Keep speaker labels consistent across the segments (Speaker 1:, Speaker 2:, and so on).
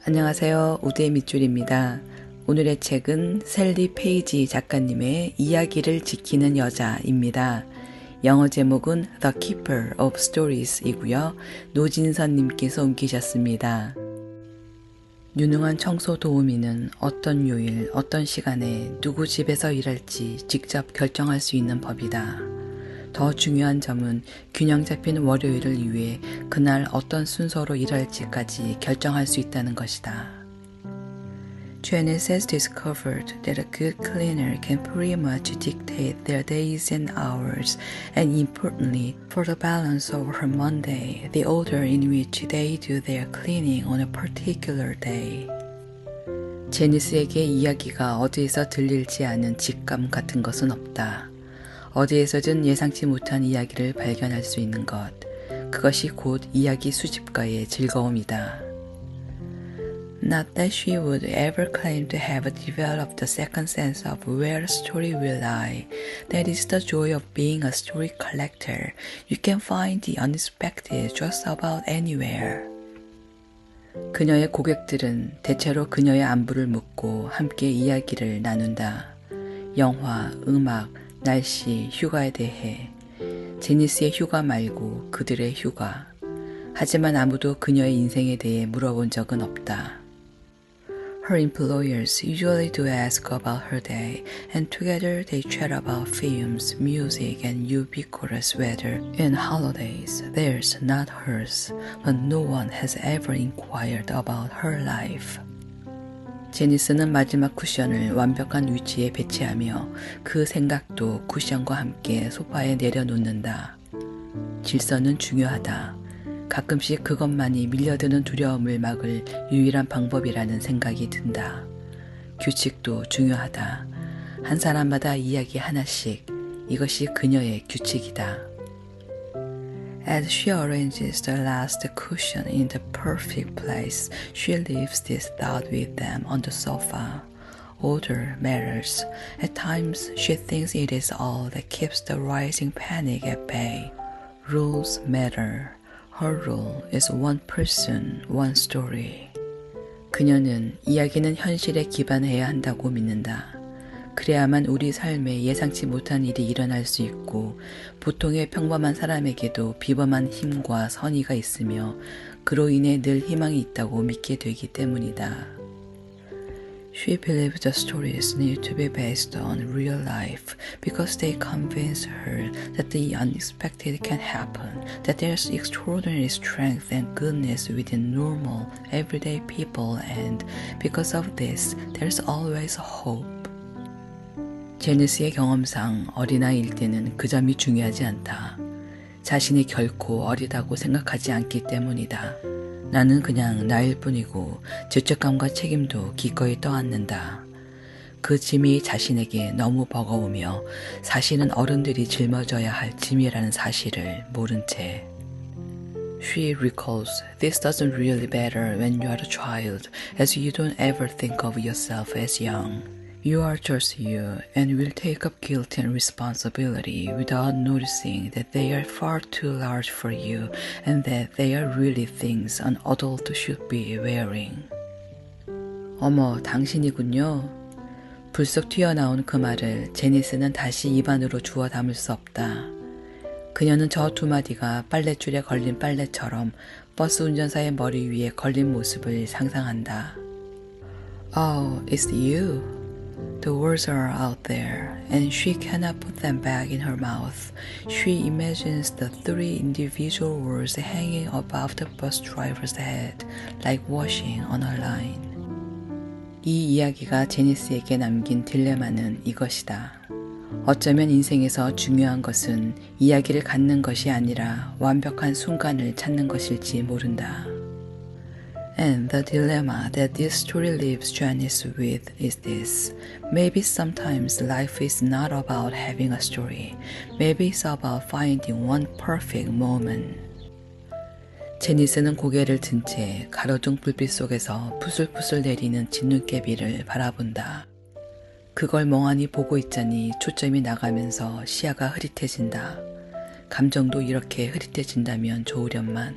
Speaker 1: 안녕하세요. 우드의 밑줄입니다. 오늘의 책은 셀리 페이지 작가님의 이야기를 지키는 여자입니다. 영어 제목은 The Keeper of Stories 이고요. 노진선님께서 옮기셨습니다. 유능한 청소 도우미는 어떤 요일, 어떤 시간에 누구 집에서 일할지 직접 결정할 수 있는 법이다. 더 중요한 점은 균형 잡힌 월요일을 위해 그날 어떤 순서로 일할지까지 결정할 수 있다는 것이다. Janice has discovered that a good cleaner can pretty much dictate their days and hours, and importantly, for the balance of her Monday, the order in which they do their cleaning on a particular day. 제니스에게 이야기가 어디에서 들릴지 아는 직감 같은 것은 없다. 어디에서든 예상치 못한 이야기를 발견할 수 있는 것, 그것이 곧 이야기 수집가의 즐거움이다. Not that she would ever claim to have developed a second sense of where a story will lie. That is the joy of being a story collector. You can find the unexpected just about anywhere. 그녀의 고객들은 대체로 그녀의 안부를 묻고 함께 이야기를 나눈다. 영화, 음악, 날씨, 휴가에 대해. 제니스의 휴가 말고 그들의 휴가. 하지만 아무도 그녀의 인생에 대해 물어본 적은 없다. Her employers usually do ask about her day, and together they chat about films, music, and ubiquitous weather. In holidays, theirs, not hers, but no one has ever inquired about her life. 제니스는 마지막 쿠션을 완벽한 위치에 배치하며 그 생각도 쿠션과 함께 소파에 내려놓는다. 질서는 중요하다. 가끔씩 그것만이 밀려드는 두려움을 막을 유일한 방법이라는 생각이 든다. 규칙도 중요하다. 한 사람마다 이야기 하나씩. 이것이 그녀의 규칙이다. As she arranges the last cushion in the perfect place, she leaves this thought with them on the sofa. Order matters. At times, she thinks it is all that keeps the rising panic at bay. Rules matter. Her rule is one person, one story. 그녀는 이야기는 현실에 기반해야 한다고 믿는다. 그래야만 우리 삶에 예상치 못한 일이 일어날 수 있고 보통의 평범한 사람에게도 비범한 힘과 선의가 있으며 그로 인해 늘 희망이 있다고 믿게 되기 때문이다. She believes the stories need to be based on real life because they convince her that the unexpected can happen, that there's extraordinary strength and goodness within normal, everyday people, and because of this, there's always hope. 제니스의 경험상 어린아이일 때는 그 점이 중요하지 않다. 자신이 결코 어리다고 생각하지 않기 때문이다. 나는 그냥 나일 뿐이고 죄책감과 책임도 기꺼이 떠안는다. 그 짐이 자신에게 너무 버거우며 사실은 어른들이 짊어져야 할 짐이라는 사실을 모른 채. She recalls, this doesn't really matter when you are a child, as you don't ever think of yourself as young. You are just you and will take up guilt and responsibility without noticing that they are far too large for you and that they are really things an adult should be wearing. 어머, 당신이군요. 불쑥 튀어나온 그 말을 제니스는 다시 입안으로 주워 담을 수 없다. 그녀는 저 두 마디가 빨랫줄에 걸린 빨래처럼 버스 운전사의 머리 위에 걸린 모습을 상상한다. Oh, it's you. The words are out there, and she cannot put them back in her mouth. She imagines the three individual words hanging above the bus driver's head, like washing on a line. 이 이야기가 제니스에게 남긴 딜레마는 이것이다. 어쩌면 인생에서 중요한 것은 이야기를 갖는 것이 아니라 완벽한 순간을 찾는 것일지 모른다. And the dilemma that this story leaves Janice with is this. Maybe sometimes life is not about having a story. Maybe it's about finding one perfect moment. 제니스는 고개를 든 채 가로등 불빛 속에서 푸슬푸슬 내리는 진눈깨비를 바라본다. 그걸 멍하니 보고 있자니 초점이 나가면서 시야가 흐릿해진다. 감정도 이렇게 흐릿해진다면 좋으련만.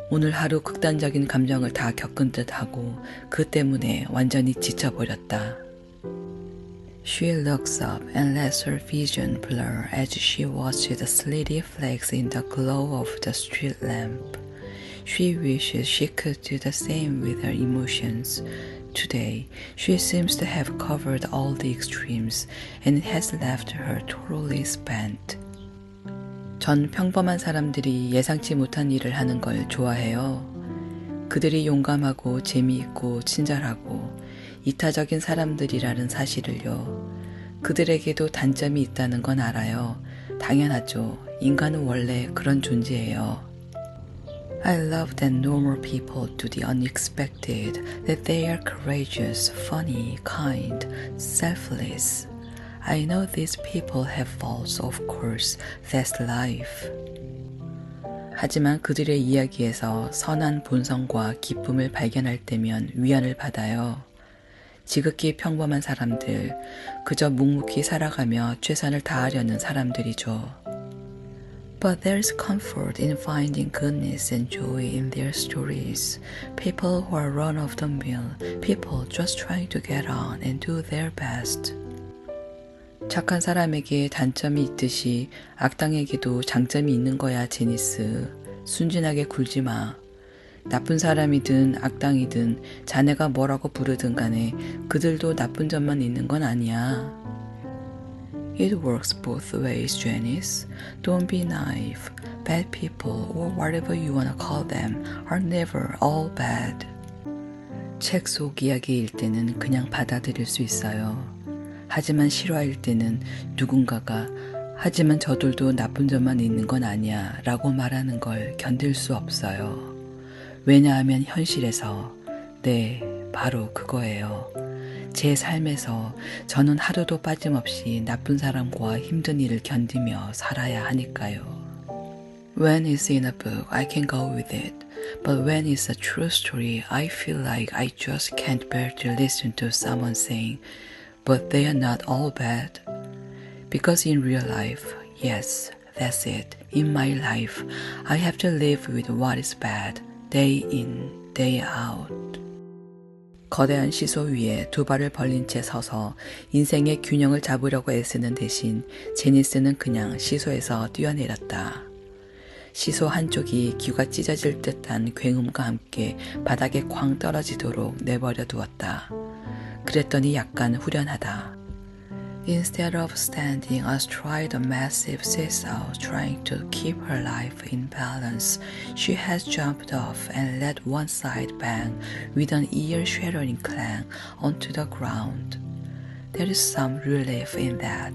Speaker 1: 오늘 하루 극단적인 감정을 다 겪은 듯하고 그 때문에 완전히 지쳐버렸다. She looks up and lets her vision blur as she watches the slitty flakes in the glow of the street lamp. She wishes she could do the same with her emotions. Today, she seems to have covered all the extremes and it has left her totally spent. 전 평범한 사람들이 예상치 못한 일을 하는 걸 좋아해요. 그들이 용감하고 재미있고 친절하고 이타적인 사람들이라는 사실을요. 그들에게도 단점이 있다는 건 알아요. 당연하죠. 인간은 원래 그런 존재예요. I love that normal people do the unexpected, that they are courageous, funny, kind, selfless. I know these people have faults, of course, that's life. 하지만 그들의 이야기에서 선한 본성과 기쁨을 발견할 때면 위안을 받아요. 지극히 평범한 사람들, 그저 묵묵히 살아가며 최선을 다하려는 사람들이죠. But there's comfort in finding goodness and joy in their stories. People who are run of the mill, people just trying to get on and do their best. 착한 사람에게 단점이 있듯이 악당에게도 장점이 있는 거야, 제니스. 순진하게 굴지 마. 나쁜 사람이든 악당이든 자네가 뭐라고 부르든 간에 그들도 나쁜 점만 있는 건 아니야. It works both ways, Janice. Don't be naive. Bad people, or whatever you wanna call them, are never all bad. 책 속 이야기일 때는 그냥 받아들일 수 있어요. 하지만 실화일 때는 누군가가 하지만 저들도 나쁜 점만 있는 건 아니야 라고 말하는 걸 견딜 수 없어요. 왜냐하면 현실에서 네, 바로 그거예요. 제 삶에서 저는 하루도 빠짐없이 나쁜 사람과 힘든 일을 견디며 살아야 하니까요. When it's in a book, I can go with it. But when it's a true story, I feel like I just can't bear to listen to someone saying, but they are not all bad. Because in real life, yes, that's it. In my life, I have to live with what is bad, day in, day out. 거대한 시소 위에 두 발을 벌린 채 서서 인생의 균형을 잡으려고 애쓰는 대신 제니스는 그냥 시소에서 뛰어내렸다. 시소 한쪽이 귀가 찢어질 듯한 굉음과 함께 바닥에 쾅 떨어지도록 내버려 두었다. 그랬더니 약간 후련하다. Instead of standing astride a massive seesaw trying to keep her life in balance, she has jumped off and let one side bang with an ear-shattering clang onto the ground. There is some relief in that.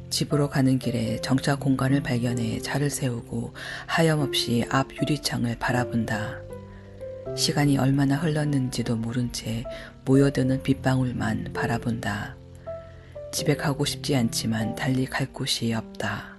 Speaker 1: 집으로 가는 길에 정차 공간을 발견해 차를 세우고 하염없이 앞 유리창을 바라본다. 시간이 얼마나 흘렀는지도 모른 채 모여드는 빗방울만 바라본다. 집에 가고 싶지 않지만 달리 갈 곳이 없다.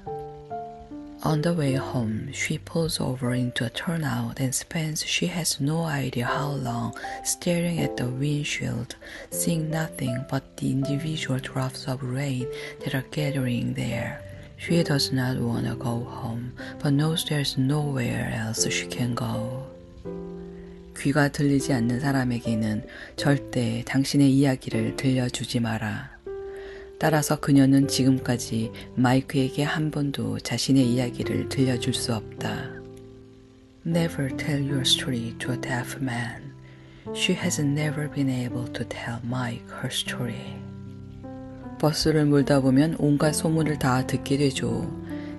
Speaker 1: On the way home, she pulls over into a turnout and spends she has no idea how long staring at the windshield, seeing nothing but the individual drops of rain that are gathering there. She does not want to go home, but knows there's nowhere else she can go. 귀가 들리지 않는 사람에게는 절대 당신의 이야기를 들려주지 마라. 따라서 그녀는 지금까지 마이크에게 한 번도 자신의 이야기를 들려줄 수 없다. Never tell your story to a deaf man. She has never been able to tell Mike her story. 버스를 몰다 보면 온갖 소문을 다 듣게 되죠.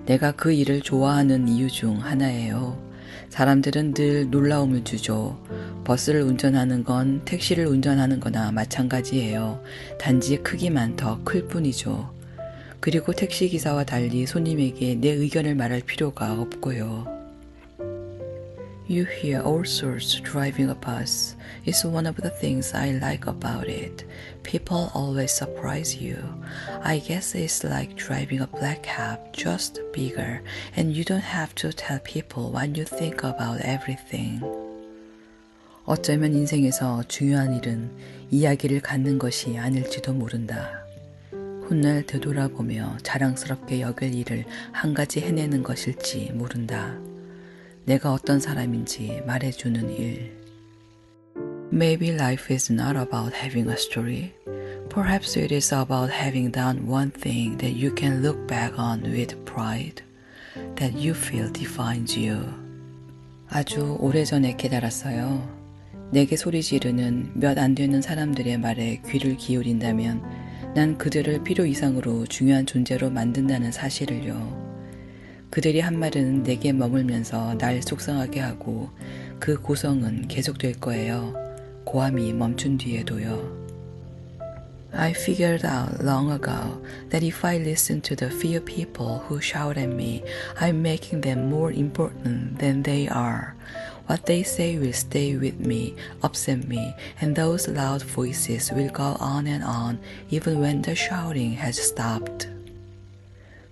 Speaker 1: 내가 그 일을 좋아하는 이유 중 하나예요. 사람들은 늘 놀라움을 주죠. 버스를 운전하는 건 택시를 운전하는 거나 마찬가지예요. 단지 크기만 더 클 뿐이죠. 그리고 택시기사와 달리 손님에게 내 의견을 말할 필요가 없고요. You hear all sorts driving a bus. It's one of the things I like about it. People always surprise you. I guess it's like driving a black cab, just bigger, and you don't have to tell people what you think about everything. 어쩌면 인생에서 중요한 일은 이야기를 갖는 것이 아닐지도 모른다. 훗날 되돌아보며 자랑스럽게 여길 일을 한 가지 해내는 것일지 모른다. 내가 어떤 사람인지 말해주는 일. Maybe life is not about having a story. Perhaps it is about having done one thing that you can look back on with pride, that you feel defines you. 아주 오래전에 깨달았어요. 내게 소리 지르는 몇 안 되는 사람들의 말에 귀를 기울인다면 난 그들을 필요 이상으로 중요한 존재로 만든다는 사실을요. 그들이 한 말은 내게 머물면서 날 속상하게 하고 그 고성은 계속될 거예요. 고함이 멈춘 뒤에도요. I figured out long ago that if I listen to the few people who shout at me, I'm making them more important than they are. What they say will stay with me, upset me, and those loud voices will go on and on even when the shouting has stopped.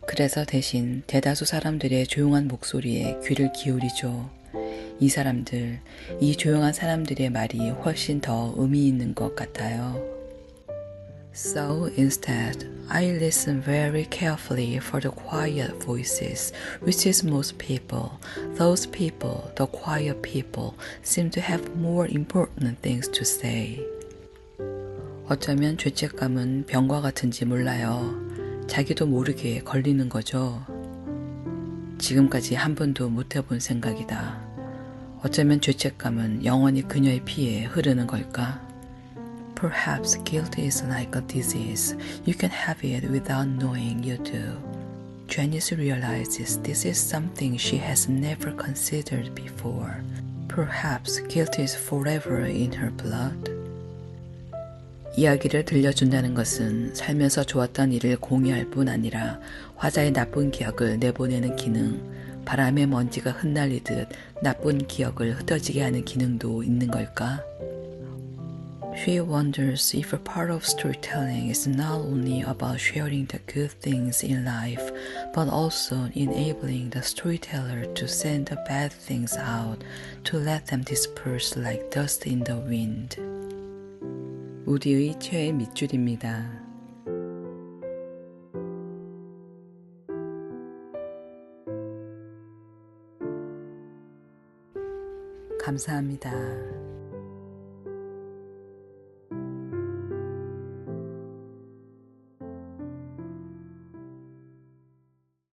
Speaker 1: 그래서 대신 대다수 사람들의 조용한 목소리에 귀를 기울이죠. 이 사람들, 이 조용한 사람들의 말이 훨씬 더 의미 있는 것 같아요. So instead, I listen very carefully for the quiet voices, which is most people. Those people, the quiet people, seem to have more important things to say. 어쩌면 죄책감은 병과 같은지 몰라요. 자기도 모르게 걸리는 거죠. 지금까지 한 번도 못 해본 생각이다. 어쩌면 죄책감은 영원히 그녀의 피에 흐르는 걸까? Perhaps guilt is like a disease. You can have it without knowing you do. Janice realizes this is something she has never considered before. Perhaps guilt is forever in her blood. 이야기를 들려준다는 것은 살면서 좋았던 일을 공유할 뿐 아니라 화자의 나쁜 기억을 내보내는 기능, 바람에 먼지가 흩날리듯 나쁜 기억을 흩어지게 하는 기능도 있는 걸까? She wonders if a part of storytelling is not only about sharing the good things in life, but also enabling the storyteller to send the bad things out, to let them disperse like dust in the wind. 우디의 최애 밑줄입니다. 감사합니다.